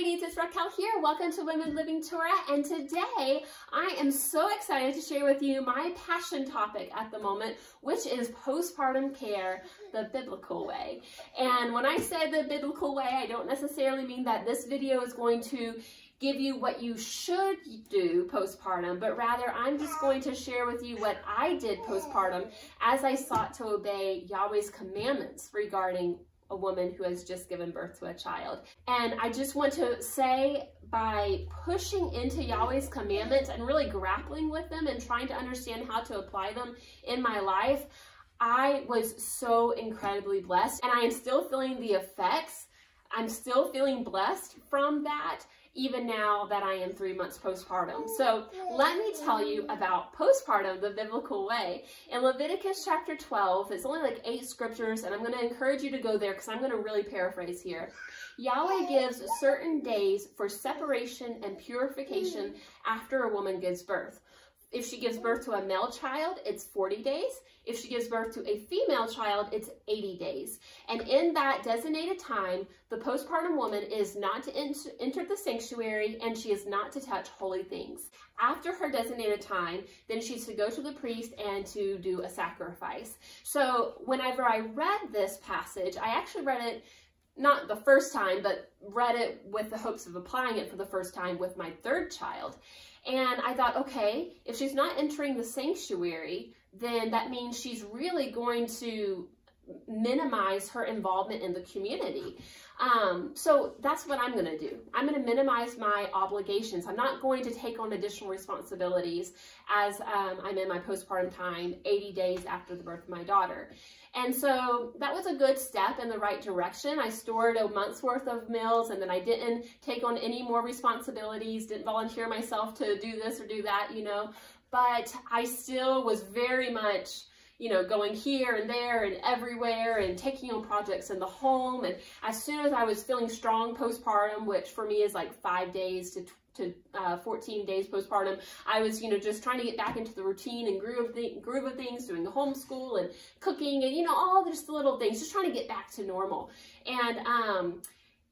ladies, it's Raquel here. Welcome to Women Living Torah, and today I am so excited to share with you my passion topic at the moment, which is postpartum care the biblical way. And when I say the biblical way, I don't necessarily mean that this video is going to give you what you should do postpartum, but rather I'm just going to share with you what I did postpartum as I sought to obey Yahweh's commandments regarding a woman who has just given birth to a child. And I just want to say, by pushing into Yahweh's commandments and really grappling with them and trying to understand how to apply them in my life, I was so incredibly blessed, and I am still feeling the effects. I'm still feeling blessed from that, even now that I am 3 months postpartum. So let me tell you about postpartum the biblical way. In Leviticus chapter 12, it's only like 8 scriptures, and I'm going to encourage you to go there because I'm going to really paraphrase here. Yahweh gives certain days for separation and purification after a woman gives birth. If she gives birth to a male child, it's 40 days. If she gives birth to a female child, it's 80 days. And in that designated time, the postpartum woman is not to enter the sanctuary, and she is not to touch holy things. After her designated time, then she's to go to the priest and to do a sacrifice. So whenever I read this passage, I actually read it not the first time, but read it with the hopes of applying it for the first time with my 3rd child. And I thought, okay, if she's not entering the sanctuary, then that means she's really going to minimize her involvement in the community. So that's what I'm going to do. I'm going to minimize my obligations. I'm not going to take on additional responsibilities as I'm in my postpartum time, 80 days after the birth of my daughter. And so that was a good step in the right direction. I stored a month's worth of meals, and then I didn't take on any more responsibilities, didn't volunteer myself to do this or do that, you know, but I still was very much, you know, going here and there and everywhere and taking on projects in the home. And as soon as I was feeling strong postpartum, which for me is like 5 days to 14 days postpartum, I was, you know, just trying to get back into the routine and groove of things, doing the homeschool and cooking and, you know, all just the little things, just trying to get back to normal. And,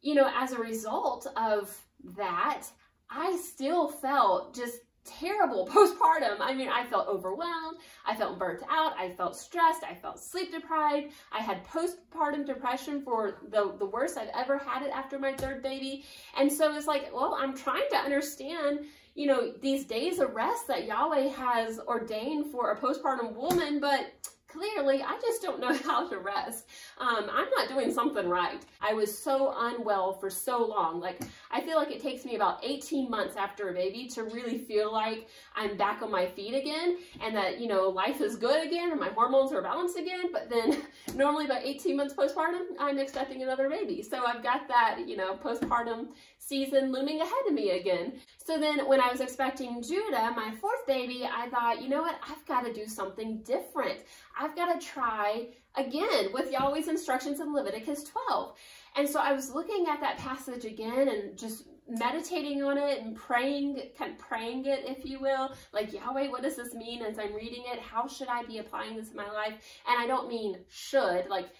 you know, as a result of that, I still felt just terrible postpartum. I mean, I felt overwhelmed, I felt burnt out, I felt stressed, I felt sleep deprived, I had postpartum depression for the worst I've ever had it after my 3rd baby. And so it's like, well, I'm trying to understand, you know, these days of rest that Yahweh has ordained for a postpartum woman, but clearly, I just don't know how to rest. I'm not doing something right. I was so unwell for so long. Like, I feel like it takes me about 18 months after a baby to really feel like I'm back on my feet again, and that, you know, life is good again and my hormones are balanced again. But then normally by 18 months postpartum, I'm expecting another baby. So I've got that, you know, postpartum season looming ahead of me again. So then when I was expecting Judah, my 4th baby, I thought, you know what, I've got to do something different. I've got to try again with Yahweh's instructions in Leviticus 12. And so I was looking at that passage again and just meditating on it and praying, kind of praying it, if you will, like, Yahweh, what does this mean as I'm reading it? How should I be applying this in my life? And I don't mean should, like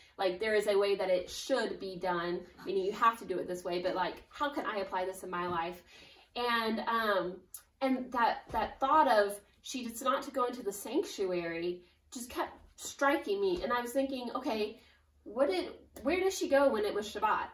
there is a way that it should be done, meaning you have to do it this way, but like, how can I apply this in my life? And that thought of she's not to go into the sanctuary just kept striking me. And I was thinking, okay, where did she go when it was Shabbat?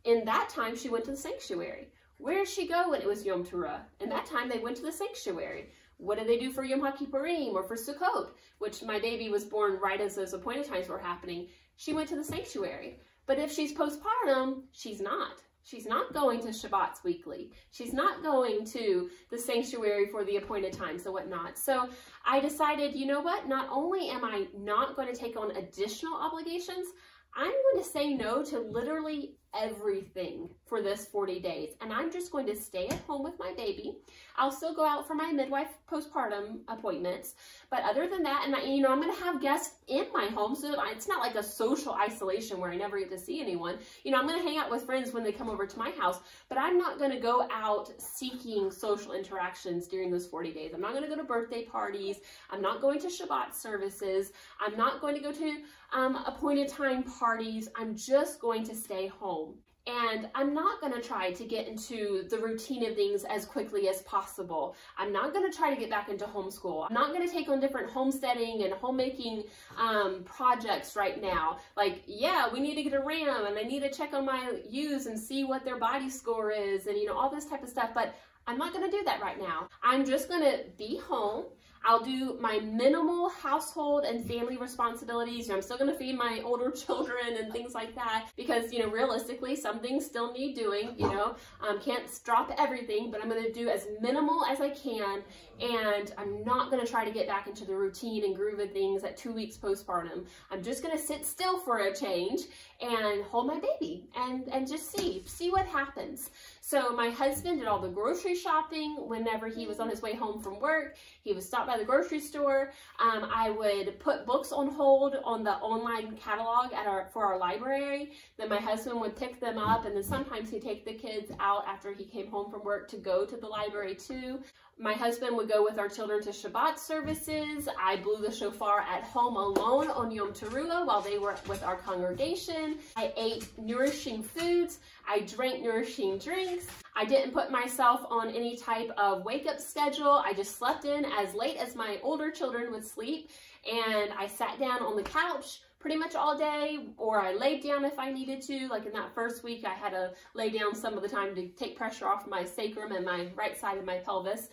In that time, she went to the sanctuary. Where did she go when it was Yom Teruah? In that time, they went to the sanctuary. What did they do for Yom HaKippurim or for Sukkot, which my baby was born right as those appointed times were happening? She went to the sanctuary. But if she's postpartum, she's not. She's not going to Shabbats weekly. She's not going to the sanctuary for the appointed times and whatnot. So I decided, you know what? Not only am I not going to take on additional obligations, I'm going to say no to literally everything for this 40 days. And I'm just going to stay at home with my baby. I'll still go out for my midwife postpartum appointments. But other than that, and you know, I'm going to have guests in my home, so it's not like a social isolation where I never get to see anyone. You know, I'm going to hang out with friends when they come over to my house, but I'm not going to go out seeking social interactions during those 40 days. I'm not going to go to birthday parties. I'm not going to Shabbat services. I'm not going to go to appointed time parties. I'm just going to stay home. And I'm not going to try to get into the routine of things as quickly as possible. I'm not going to try to get back into homeschool. I'm not going to take on different homesteading and homemaking projects right now. Like, yeah, we need to get a ram and I need to check on my ewes and see what their body score is and, you know, all this type of stuff. But I'm not going to do that right now. I'm just going to be home. I'll do my minimal household and family responsibilities. I'm still going to feed my older children and things like that because, you know, realistically, some things still need doing, you know. Can't drop everything, but I'm going to do as minimal as I can, and I'm not going to try to get back into the routine and groove of things at 2 weeks postpartum. I'm just going to sit still for a change and hold my baby and just see what happens. So my husband did all the grocery shopping whenever he was on his way home from work. He would stop by the grocery store. I would put books on hold on the online catalog for our library. Then my husband would pick them up, and then sometimes he'd take the kids out after he came home from work to go to the library too. My husband would go with our children to Shabbat services. I blew the shofar at home alone on Yom Teruah while they were with our congregation. I ate nourishing foods. I drank nourishing drinks. I didn't put myself on any type of wake-up schedule. I just slept in as late as my older children would sleep, and I sat down on the couch pretty much all day, or I laid down if I needed to. Like in that first week, I had to lay down some of the time to take pressure off my sacrum and my right side of my pelvis.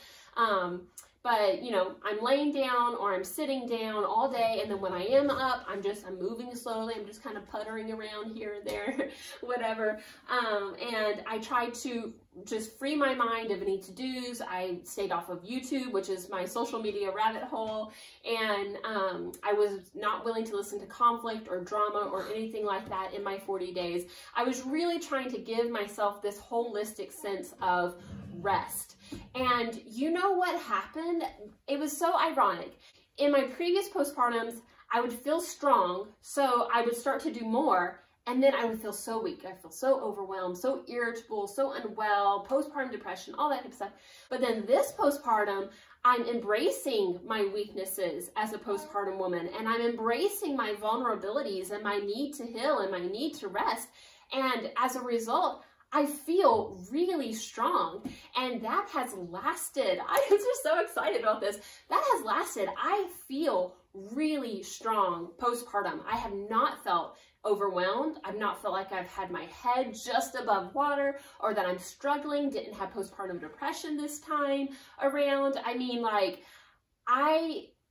But, you know, I'm laying down or I'm sitting down all day, and then when I am up, I'm moving slowly. I'm just kind of puttering around here and there, whatever. And I tried to just free my mind of any to-dos. I stayed off of YouTube, which is my social media rabbit hole, and I was not willing to listen to conflict or drama or anything like that in my 40 days. I was really trying to give myself this holistic sense of rest. And you know what happened? It was so ironic. In my previous postpartums, I would feel strong, so I would start to do more, and then I would feel so weak. I feel so overwhelmed, so irritable, so unwell, postpartum depression, all that type of stuff. But then this postpartum, I'm embracing my weaknesses as a postpartum woman, and I'm embracing my vulnerabilities and my need to heal and my need to rest. And as a result, I feel really strong, and that has lasted. I am just so excited about this. That has lasted. I feel really strong postpartum. I have not felt overwhelmed. I've not felt like I've had my head just above water or that I'm struggling. Didn't have postpartum depression this time around. I mean, like,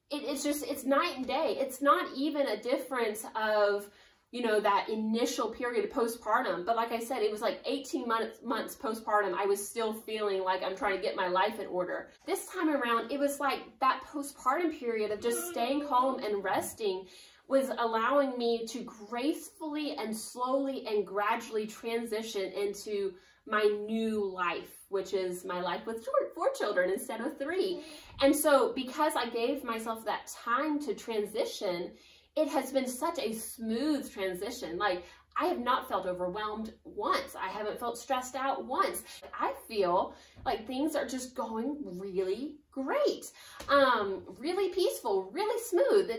it's night and day. It's not even a difference of, you know, that initial period of postpartum. But like I said, it was like 18 months postpartum. I was still feeling like I'm trying to get my life in order. This time around, it was like that postpartum period of just staying home and resting was allowing me to gracefully and slowly and gradually transition into my new life, which is my life with 4 children instead of 3. And so because I gave myself that time to transition, it has been such a smooth transition. Like, I have not felt overwhelmed once. I haven't felt stressed out once. I feel like things are just going really great. Really peaceful, really smooth.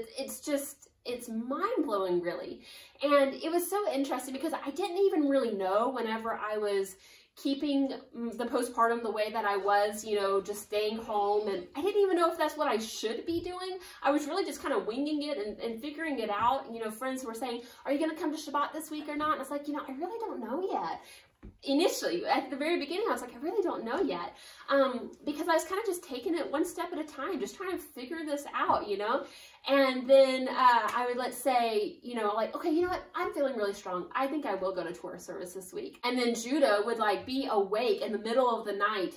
It's mind-blowing, really. And it was so interesting because I didn't even really know whenever I was keeping the postpartum the way that I was, you know, just staying home, and I didn't even know if that's what I should be doing. I was really just kind of winging it and figuring it out. You know, friends were saying, are you going to come to Shabbat this week or not? And I was like, you know, I really don't know yet. Initially, at the very beginning, I was like, I really don't know yet, because I was kind of just taking it one step at a time, just trying to figure this out, you know. And then I would, let's say, you know, like, okay, you know what, I'm feeling really strong. I think I will go to Torah service this week. And then Judah would like be awake in the middle of the night,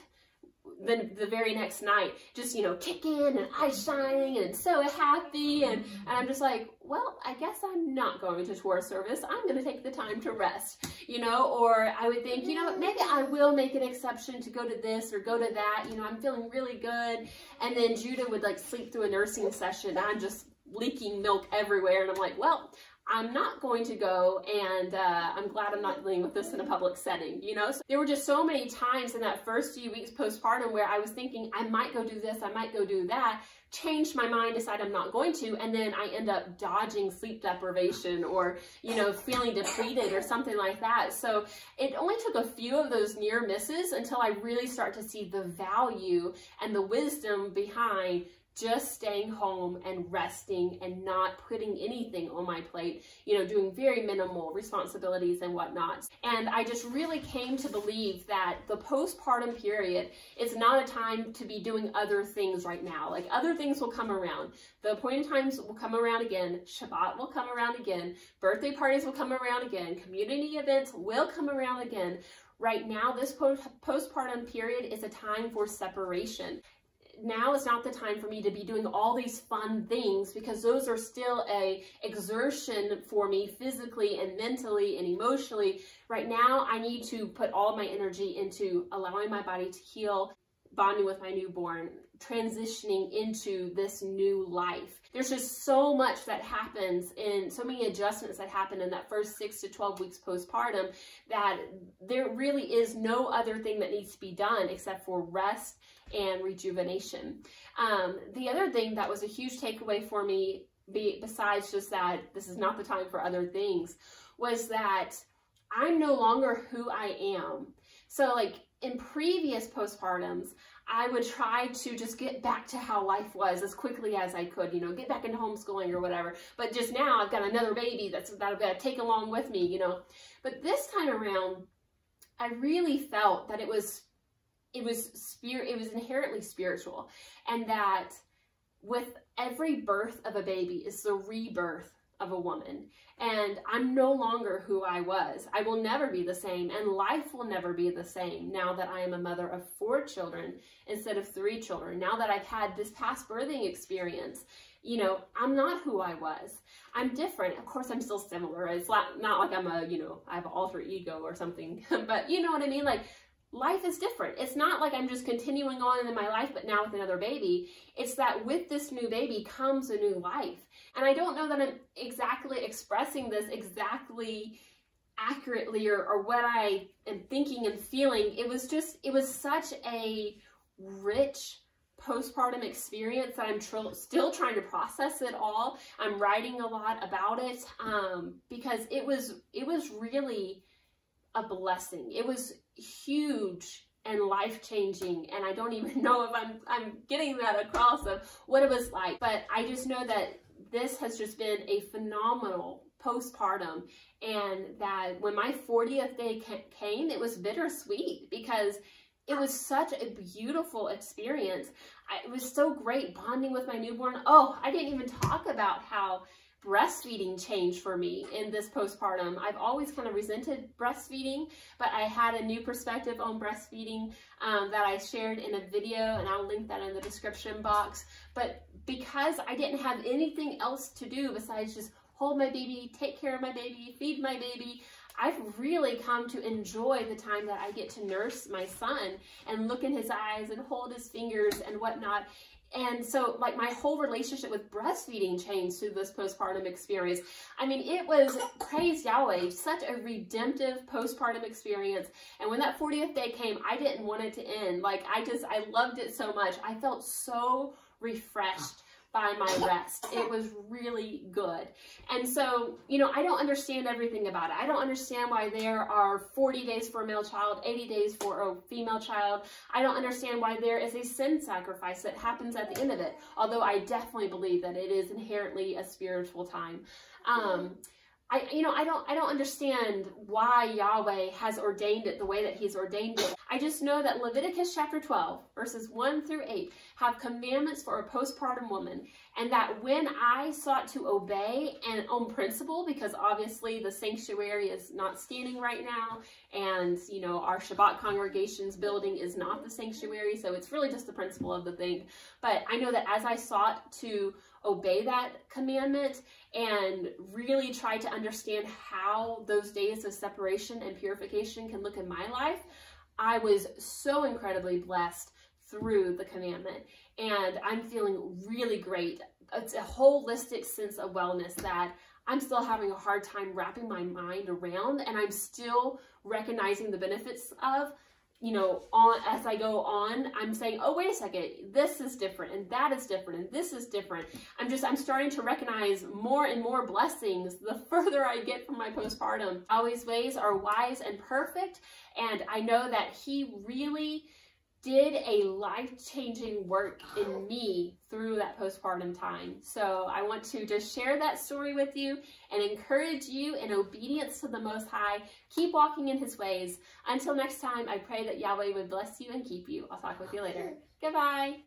the very next night, just, you know, kicking and eyes shining and so happy. And I'm just like, well, I guess I'm not going to Torah service. I'm going to take the time to rest, you know. Or I would think, you know, maybe I will make an exception to go to this or go to that. You know, I'm feeling really good. And then Judah would like sleep through a nursing session. I'm just leaking milk everywhere. And I'm like, well, I'm not going to go, and I'm glad I'm not dealing with this in a public setting, you know? So there were just so many times in that first few weeks postpartum where I was thinking, I might go do this, I might go do that, changed my mind, decided I'm not going to, and then I end up dodging sleep deprivation or, you know, feeling depleted or something like that. So it only took a few of those near misses until I really start to see the value and the wisdom behind just staying home and resting and not putting anything on my plate, you know, doing very minimal responsibilities and whatnot. And I just really came to believe that the postpartum period is not a time to be doing other things right now. Like, other things will come around. The appointed times will come around again. Shabbat will come around again. Birthday parties will come around again. Community events will come around again. Right now, this postpartum period is a time for separation. Now is not the time for me to be doing all these fun things, because those are still a exertion for me physically and mentally and emotionally. Right now, I need to put all of my energy into allowing my body to heal, bonding with my newborn, transitioning into this new life. There's just so much that happens, and so many adjustments that happen in that first 6 to 12 weeks postpartum, that there really is no other thing that needs to be done except for rest and rejuvenation. The other thing that was a huge takeaway for me, besides just that this is not the time for other things, was that I'm no longer who I am. So like in previous postpartums, I would try to just get back to how life was as quickly as I could, you know, get back into homeschooling or whatever. But just now I've got another baby that I've got to take along with me, you know. But this time around, I really felt that it was inherently spiritual, and that with every birth of a baby is the rebirth of a woman. And I'm no longer who I was. I will never be the same, and life will never be the same now that I am a mother of 4 children instead of 3 children. Now that I've had this past birthing experience, you know, I'm not who I was. I'm different. Of course, I'm still similar. It's not like I'm a, you know, I have an alter ego or something, but you know what I mean? Like, life is different. It's not like I'm just continuing on in my life, but now with another baby. It's that with this new baby comes a new life. And I don't know that I'm exactly expressing this exactly accurately or what I am thinking and feeling. It was such a rich postpartum experience that I'm still trying to process it all. I'm writing a lot about it because it was really a blessing. It was huge and life-changing, and I don't even know if I'm getting that across of what it was like, but I just know that this has just been a phenomenal postpartum, and that when my 40th day came, it was bittersweet because it was such a beautiful experience. It was so great bonding with my newborn. Oh, I didn't even talk about how breastfeeding changed for me in this postpartum. I've always kind of resented breastfeeding, but I had a new perspective on breastfeeding that I shared in a video, and I'll link that in the description box. But because I didn't have anything else to do besides just hold my baby, take care of my baby, feed my baby, I've really come to enjoy the time that I get to nurse my son and look in his eyes and hold his fingers and whatnot. And so, like, my whole relationship with breastfeeding changed through this postpartum experience. I mean, it was, praise Yahweh, such a redemptive postpartum experience. And when that 40th day came, I didn't want it to end. Like, I loved it so much. I felt so refreshed by my rest. It was really good. And so, you know, I don't understand everything about it. I don't understand why there are 40 days for a male child, 80 days for a female child. I don't understand why there is a sin sacrifice that happens at the end of it, although I definitely believe that it is inherently a spiritual time. I don't understand why Yahweh has ordained it the way that he's ordained it. I just know that Leviticus chapter 12, verses 1 through 8, have commandments for a postpartum woman, and that when I sought to obey and on principle, because obviously the sanctuary is not standing right now, and, you know, our Shabbat congregation's building is not the sanctuary, so it's really just the principle of the thing. But I know that as I sought to obey that commandment and really try to understand how those days of separation and purification can look in my life, I was so incredibly blessed through the commandment, and I'm feeling really great. It's a holistic sense of wellness that I'm still having a hard time wrapping my mind around, and I'm still recognizing the benefits of, you know, as I go on, I'm saying, oh, wait a second, this is different, and that is different, and this is different. I'm starting to recognize more and more blessings the further I get from my postpartum. Yahweh's ways are wise and perfect, and I know that he really did a life-changing work in me through that postpartum time. So I want to just share that story with you and encourage you in obedience to the Most High. Keep walking in his ways. Until next time, I pray that Yahweh would bless you and keep you. I'll talk with you later. Goodbye.